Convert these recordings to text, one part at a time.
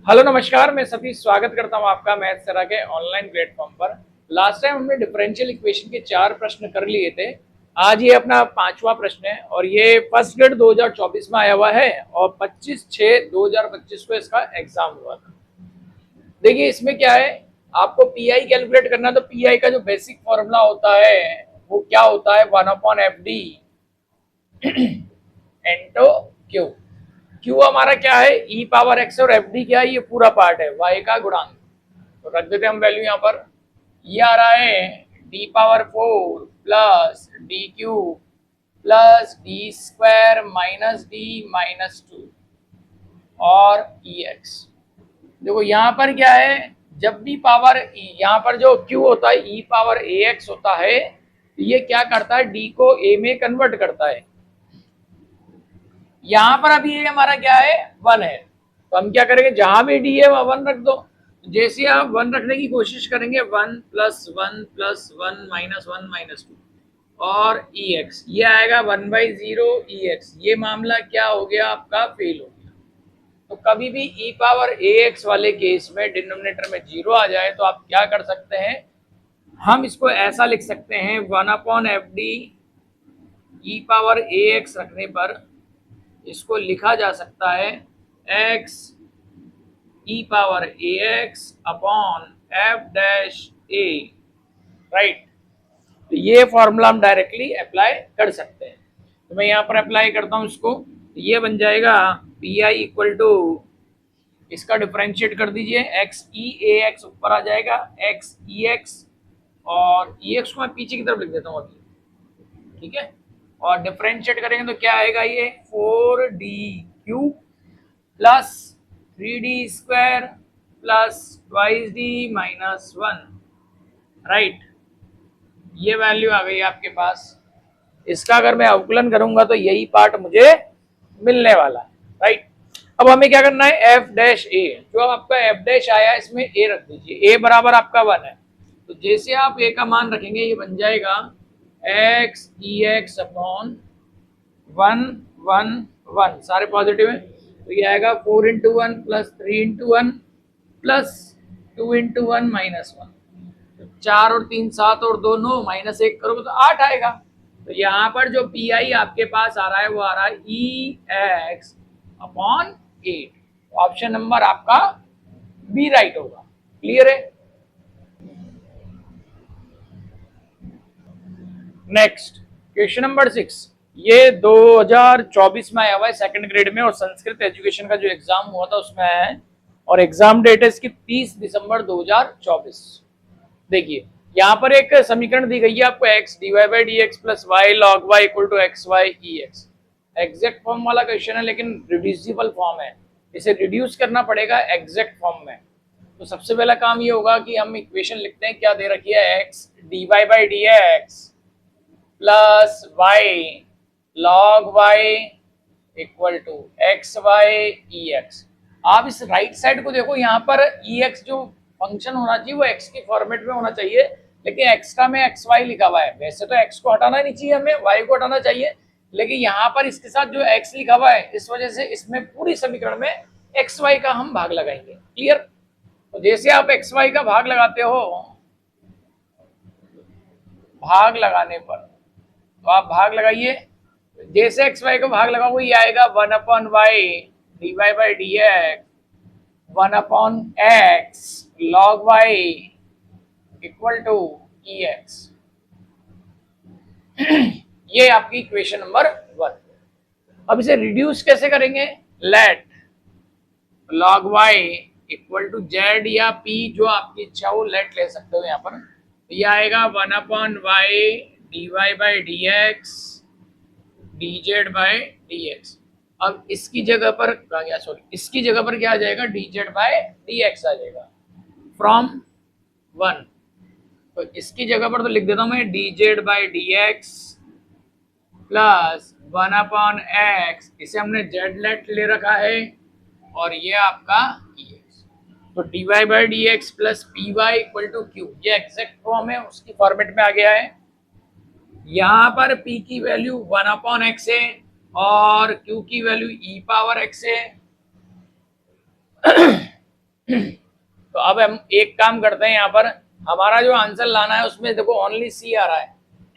Hello नमस्कार, मैं सतीश स्वागत करता हूं आपका मैथ सरा के ऑनलाइन प्लेटफॉर्म पर। लास्ट टाइम हमने डिफरेंशियल इक्वेशन के 4 प्रश्न कर लिए थे। आज ये अपना 5वां प्रश्न है और ये फर्स्ट ग्रेड 2024 में आया हुआ है और 25/6/2025 को इसका एग्जाम हुआ था। देखिए इसमें क्या है, आपको पीआई कैलकुलेट करना है तो पीआई का जो बेसिक फॉर्मूला होता है वो क्या होता है, 1/FD इंटू क्यू। क्यू हमारा क्या है, ई पावर एक्स, और एफ डी क्या है, ये पूरा पार्ट है वाई का गुणांक। तो रख देते हम वैल्यू यहाँ पर। ये आ रहा है D power 4 plus D Q plus D square minus D minus 2 और ई एक्स। देखो यहाँ पर क्या है, जब भी पावर यहाँ पर जो क्यू होता है ई पावर ए एक्स होता है, ये क्या करता है, डी को ए में कन्वर्ट करता है। यहां पर अभी ये हमारा क्या है, 1 है, तो हम क्या करेंगे, जहां भी डी है वहां 1 रख दो। जैसे आप 1 रखने की कोशिश करेंगे, 1 प्लस 1 प्लस 1 माइनस 1 माइनस 2 और ई एक्स, ये आएगा 1/0 ई एक्स। ये मामला क्या हो गया, आपका फेल हो गया। तो कभी भी ई पावर ए एक्स वाले केस में डिनोमिनेटर में 0 आ जाए तो आप क्या कर सकते हैं, हम इसको ऐसा लिख सकते हैं, 1/FD ई पावर ए एक्स रखने पर इसको लिखा जा सकता है x ई पावर ए एक्स अपॉन एफ डैश ए, राइट। तो ये फॉर्मूला हम डायरेक्टली अप्लाई कर सकते हैं। तो मैं यहाँ पर अप्लाई करता हूँ इसको, तो ये बन जाएगा पी आई इक्वल टू, इसका डिफरेंशिएट कर दीजिए, एक्स ई ए एक्स ऊपर आ जाएगा, एक्स ई एक्स, और ई एक्स को मैं पीछे की तरफ लिख देता हूँ अभी, ठीक है। और डिफरेंशिएट करेंगे तो क्या आएगा, ये 4d³ plus 3d² plus 2d minus 1, right. ये वैल्यू आ गई आपके पास। इसका अगर मैं अवकलन करूंगा तो यही पार्ट मुझे मिलने वाला है, राइट। अब हमें क्या करना है, एफ डैश ए, जो आपका एफ डैश आया इसमें ए रख दीजिए, ए बराबर आपका 1 है। तो जैसे आप ए का मान रखेंगे ये बन जाएगा एक्स ई एक्स अपॉन 1 1 1, सारे पॉजिटिव है, तो ये आएगा 4 × 1 प्लस 3 × 1 प्लस 2 × 1 माइनस 1। तो 4 और 3 7 और 2 9, माइनस 1 करोगे तो 8 आएगा। तो यहाँ पर जो पी आई आपके पास आ रहा है वो आ रहा है ई एक्स अपॉन 8। ऑप्शन नंबर आपका बी राइट होगा। क्लियर है। नेक्स्ट क्वेश्चन नंबर 6, ये 2024 में आया हुआ है सेकंड ग्रेड में, और संस्कृत एजुकेशन का जो एग्जाम हुआ था उसमें आया है, और एग्जाम डेट है इसकी 30 दिसंबर 2024। देखिए यहाँ पर एक समीकरण दी गई है आपको, x dy/dx plus y log y equal to xy ex। Exact form वाला क्वेश्चन है लेकिन रिड्यूसिबल फॉर्म है, इसे रिड्यूस करना पड़ेगा एग्जैक्ट फॉर्म में। तो सबसे पहला काम ये होगा कि हम इक्वेशन लिखते हैं, क्या दे रखी है, x dy/dx plus y log y equal to x y e x. आप इस राइट साइड को देखो, यहाँ पर ई एक्स जो फंक्शन होना चाहिए वो एक्स के फॉर्मेट में होना चाहिए, लेकिन एक्स का में एक्स वाई लिखा हुआ है। वैसे तो एक्स को हटाना नहीं चाहिए, हमें वाई को हटाना चाहिए, लेकिन यहाँ पर इसके साथ जो एक्स लिखा हुआ है इस वजह से इसमें पूरी समीकरण में एक्स वाई का हम भाग लगाएंगे। क्लियर। तो जैसे आप एक्स वाई का भाग लगाते हो, भाग लगाने पर तो आप भाग लगाइए, जैसे एक्स वाई को भाग लगाओ ये आएगा 1/y dy/dx 1/x log y equal to ex। ये आपकी इक्वेशन नंबर 1। अब इसे रिड्यूस कैसे करेंगे, let log y equal to z या p, जो आपकी इच्छा हो लेट ले सकते हो यहाँ पर। तो ये आएगा 1/y dy/dx dz/dx। अब इसकी जगह पर क्या, सॉरी इसकी जगह पर क्या आ जाएगा, dz/dx आ जाएगा फ्रॉम 1। तो इसकी जगह पर तो लिख देता हूं मैं dz/dx प्लस 1/x, इसे हमने z लेट ले रखा है, और ये आपका ex। तो dy/dx plus py equal to q, ये एग्जैक्ट फॉर्म है, उसकी फॉर्मेट में आ गया है। यहाँ पर p की वैल्यू 1/x है और q की वैल्यू e पावर x है। तो अब हम एक काम करते हैं, यहाँ पर हमारा जो आंसर लाना है उसमें देखो ओनली सी आ रहा है,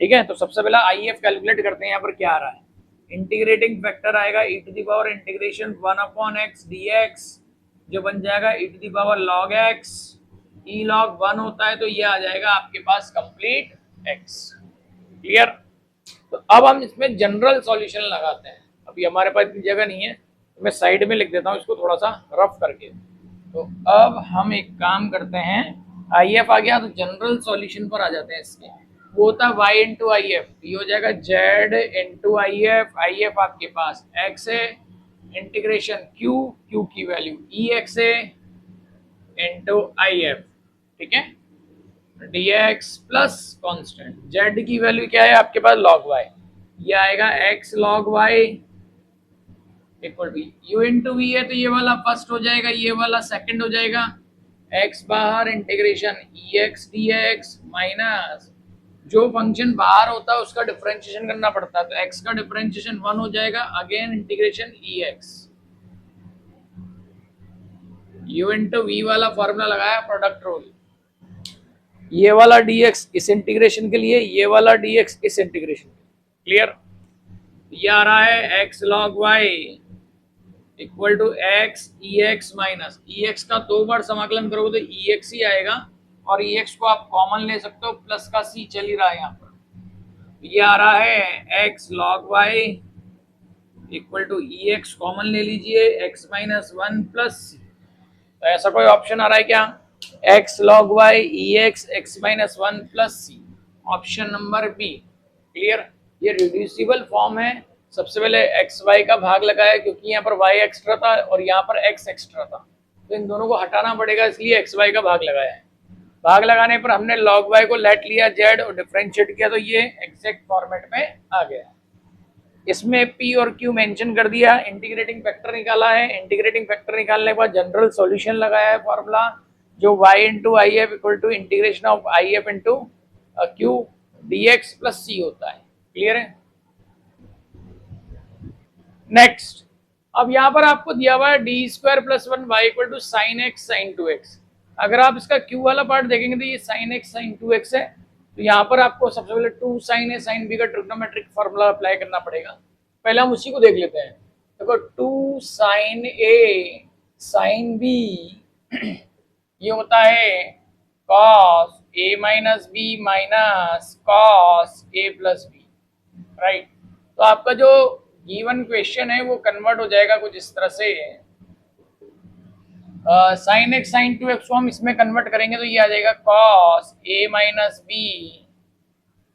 ठीक है। तो सबसे पहले आई एफ कैलकुलेट करते हैं, यहाँ पर क्या आ रहा है। इंटीग्रेटिंग फैक्टर आएगा e to the power integration 1/x dx, जो बन जाएगा e to the power log x। E log 1 होता है तो ये आ जाएगा आपके पास कंप्लीट x। क्लियर। तो अब हम इसमें जनरल सॉल्यूशन लगाते हैं। अभी हमारे पास इतनी जगह नहीं है तो मैं साइड में लिख देता हूँ इसको थोड़ा सा रफ करके। तो अब हम एक काम करते हैं, आई एफ आ गया तो जनरल सॉल्यूशन पर आ जाते हैं इसके। वो होता है y इंटू आई एफ, ये हो जाएगा z इंटू आई एफ आपके पास x है, इंटीग्रेशन q की वैल्यू ई एक्स है इंटू आई एफ, ठीक है, dx प्लस कॉन्स्टेंट z की वैल्यू क्या है आपके पास log y, ये आएगा x log y equal to u into v है तो ये वाला फर्स्ट हो जाएगा, ये वाला सेकंड हो जाएगा, x बाहर integration e x D x minus जो फंक्शन बाहर होता है उसका डिफरेंशिएशन करना पड़ता है, तो x का डिफरेंशिएशन 1 हो जाएगा, again integration e x, u into v वाला फॉर्मूला लगाया प्रोडक्ट रूल, ये वाला dx इस इंटीग्रेशन के लिए, ये वाला dx इस इंटीग्रेशन के लिए। क्लियर। ये आ रहा है x log y equal to x e x minus e x का 2 बार समाकलन करोगे तो ई एक्स ही आएगा, और ई एक्स को आप कॉमन ले सकते हो, प्लस का सी चल ही रहा है यहाँ पर। ये आ रहा है x log y equal to e x common ले लीजिए x माइनस 1 प्लस सी। तो ऐसा कोई ऑप्शन आ रहा है क्या, x log y ई एक्स एक्स माइनस 1 प्लस सी, ऑप्शन नंबर बी। क्लियर। ये रिड्यूसिबल फॉर्म है। सबसे पहले एक्स वाई का भाग लगाया क्योंकि यहाँ पर y एक्स्ट्रा था और यहाँ पर x एक्स्ट्रा था, तो इन दोनों को हटाना पड़ेगा, इसलिए एक्स वाई का भाग लगाया है। भाग लगाने पर हमने log y को लेट लिया z और डिफरेंशिएट किया तो ये एग्जैक्ट फॉर्मेट में आ गया। इसमें p और q मेंशन कर दिया, इंटीग्रेटिंग फैक्टर निकाला है, इंटीग्रेटिंग फैक्टर निकालने के बाद जनरल सॉल्यूशन लगाया है फॉर्मूला, जो y into I F equal to integration of I F into Q D X plus C होता है। क्लियर है। नेक्स्ट, अब यहाँ पर आपको दिया हुआ है d square plus 1 y equal to sine x sine 2x। अगर आप इसका q वाला पार्ट देखेंगे तो ये साइन एक्स साइन 2x है, तो यहाँ पर आपको सबसे पहले 2 साइन ए साइन बी का ट्रिग्नोमेट्रिक फॉर्मूला अप्लाई करना पड़ेगा। पहले हम उसी को देख लेते हैं। देखो 2 साइन ए साइन बी ये होता है cos a minus b minus cos a plus B, right. तो आपका जो गिवन क्वेश्चन है वो कन्वर्ट हो जाएगा कुछ इस तरह से, साइन एक्स साइन 2x को हम इसमें कन्वर्ट करेंगे तो ये आ जाएगा cos a minus b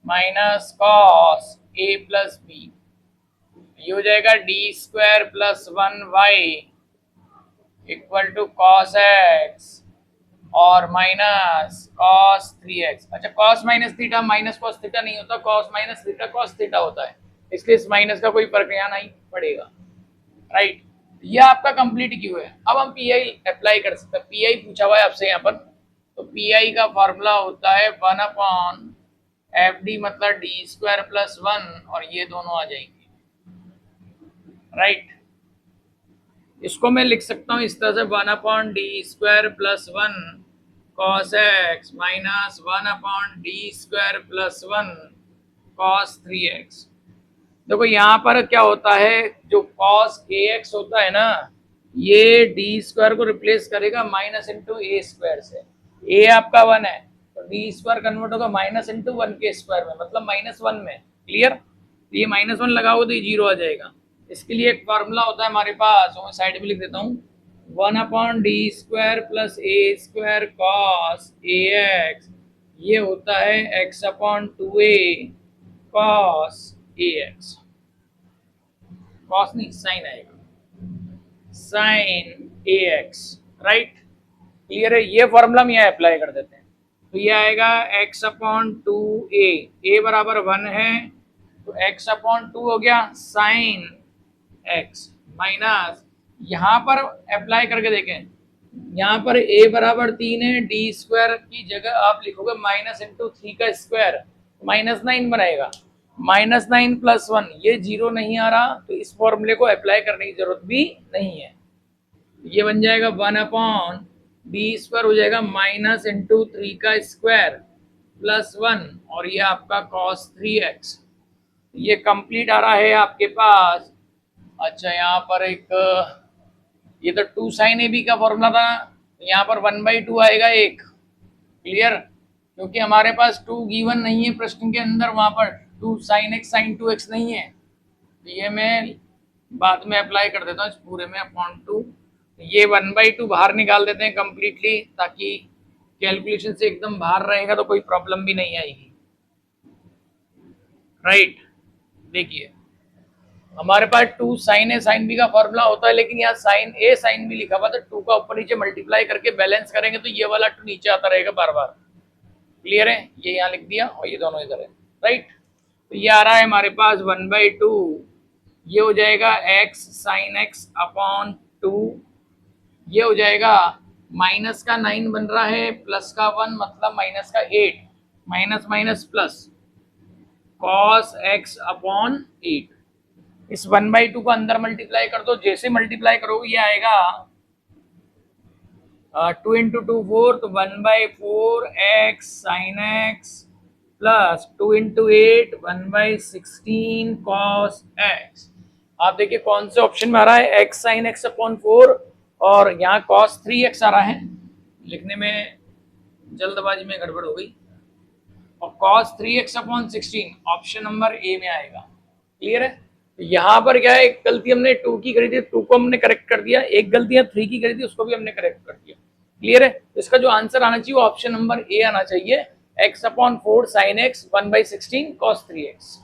minus cos a plus b, ये हो जाएगा d square plus 1 y equal to cos x और माइनस कॉस 3x। अच्छा, cos minus theta minus cos theta नहीं होता, cos minus theta cos theta होता है, इसलिए इस माइनस का कोई फर्क यहाँ नहीं पड़ेगा, राइट। ये आपका कंप्लीट क्यू है। अब हम पी आई अप्लाई कर सकते हैं। पी आई पूछा हुआ है आपसे यहाँ पर, तो पी आई का फॉर्मूला होता है 1/FD मतलब डी स्क्वायर प्लस 1 और ये दोनों आ जाएंगे, राइट। इसको मैं लिख सकता हूँ इस तरह से 1/डी square plus 1 cos X minus 1/डी स्क्वायर प्लस 1 कॉस 3x। देखो यहाँ पर क्या होता है, जो कॉस ए एक्स होता है ना, ये डी स्क्वायर को रिप्लेस करेगा माइनस इंटू ए स्क्वायर से। ए आपका 1 है तो डी स्क्वायर कन्वर्ट होगा माइनस इंटू 1 के स्क्वायर में, मतलब -1 में। क्लियर। तो ये -1 लगाओगे तो ये 0 आ जाएगा। इसके लिए एक फॉर्मूला होता है हमारे पास, वो मैं साइड में लिख देता हूँ, 1/डी square plus A square cos A x, ये होता है x/2a cos A x. Cos नहीं साइन आएगा, साइन ए एक्स, राइट। क्लियर है। ये फॉर्मूला हम यहाँ अप्लाई कर देते हैं तो ये आएगा x/2a, a बराबर 1 है तो x/2 हो गया साइन x माइनस, यहाँ पर अप्लाई करके देखें, यहाँ पर a बराबर 3 है, डी स्क्वायर की जगह आप लिखोगे माइनस इंटू 3 का स्क्वायर, -9 बनाएगा, -9 प्लस 1, ये 0 नहीं आ रहा तो इस फॉर्मूले को अप्लाई करने की जरूरत भी नहीं है। ये बन जाएगा 1/, बी स्क्वायर हो जाएगा माइनस इंटू 3 का स्क्वायर प्लस 1 और ये आपका cos 3x। ये कंप्लीट आ रहा है आपके पास। अच्छा यहाँ पर एक ये तो 2 साइन ए बी का फॉर्मूला था, यहाँ पर 1/2 आएगा एक। क्लियर? क्योंकि हमारे पास 2 गिवन नहीं है प्रश्न के अंदर, वहां पर 2 साइन एक्स साइन 2x नहीं है, तो ये मैं बाद में अप्लाई कर देता हूँ इस पूरे में अपॉन 2। ये 1/2 बाहर निकाल देते हैं कंप्लीटली, ताकि कैलकुलेशन से एकदम बाहर रहेगा तो कोई प्रॉब्लम भी नहीं आएगी। राइट, देखिए हमारे पास 2 साइन ए साइन बी का फॉर्मूला होता है, लेकिन यहाँ साइन ए साइन बी लिखा हुआ था, 2 का ऊपर नीचे मल्टीप्लाई करके बैलेंस करेंगे तो ये वाला 2 नीचे आता रहेगा बार बार। क्लियर है? ये यहाँ लिख दिया और ये दोनों इधर है। राइट, तो ये आ रहा है हमारे पास 1/2, ये हो जाएगा x साइन एक्स अपॉन 2, ये हो जाएगा माइनस का 9 बन रहा है प्लस का 1 मतलब माइनस का 8, minus minus plus cos x upon 8। इस 1/2 को अंदर मल्टीप्लाई कर दो, जैसे मल्टीप्लाई करोगे ये आएगा 2 इंटू 2 4, तो 1/4 x sine x plus 2 into 8 1/16 cos x। आप देखिए कौन से ऑप्शन में आ रहा है, x साइन एक्स अपॉन 4 और यहाँ cos 3x आ रहा है। लिखने में जल्दबाजी में गड़बड़ हो गई, और cos 3x upon 16 option number A में आएगा। क्लियर है? यहाँ पर क्या है, एक गलती हमने 2 की करी थी, 2 को हमने करेक्ट कर दिया, एक गलती 3 की करी थी, उसको भी हमने करेक्ट कर दिया। क्लियर है? इसका जो आंसर आना चाहिए वो ऑप्शन नंबर ए आना चाहिए, x upon 4 sine x 1/16 cos 3x।